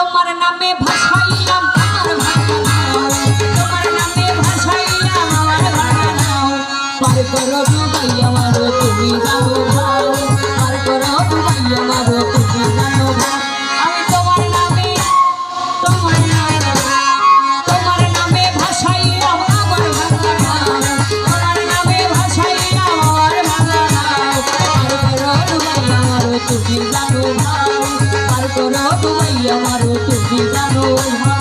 তোমার নামে ভাসাইলাম আমার ভাঙাও, তোমার নামে ভাসাইলাম আমার ভাঙাও। পার করো ডুবাই আমার তুমি জানো ভাও, পার করো ডুবাই আমার তুমি জানো ভাও। আমি তোমার নামে ভাসাইলাম আমার ভাঙাও, তোমার নামে ভাসাইলাম আমার ভাঙাও। পার করো ডুবাই আমার তুমি জানো ভাও, পার করো ডুবাই আমার তুমি জানো ভাও।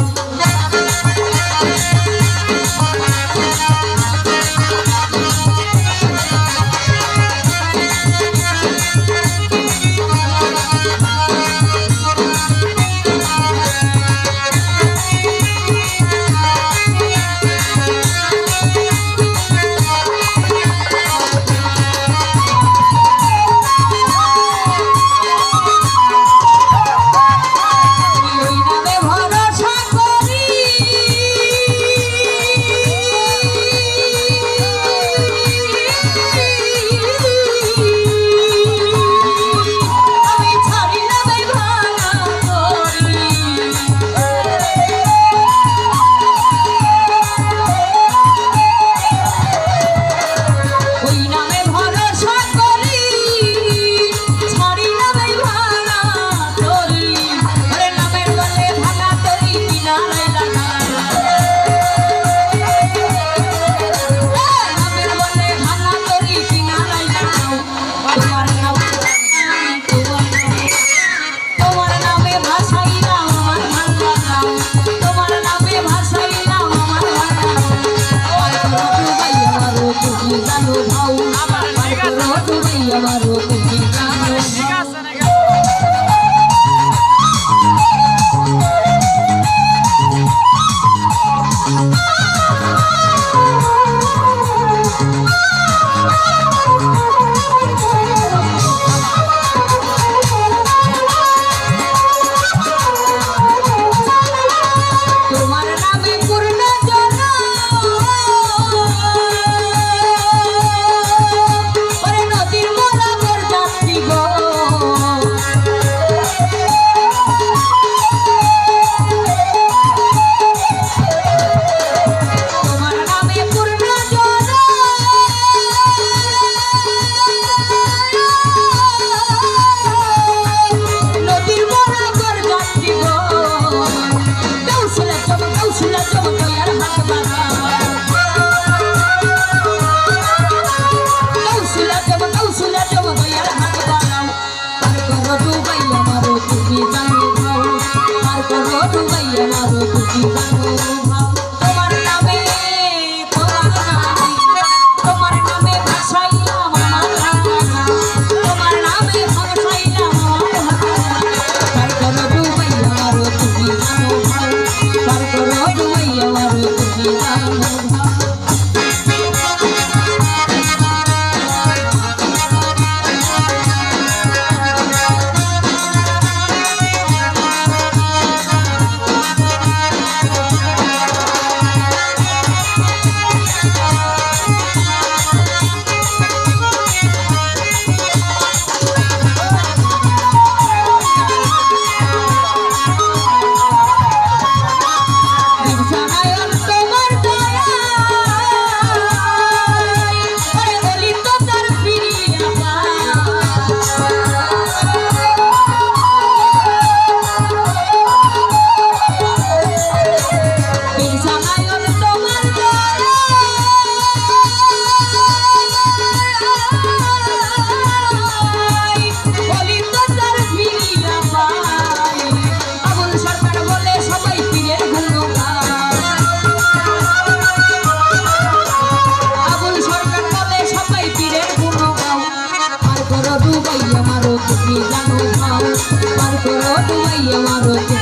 Dubai, Amaro,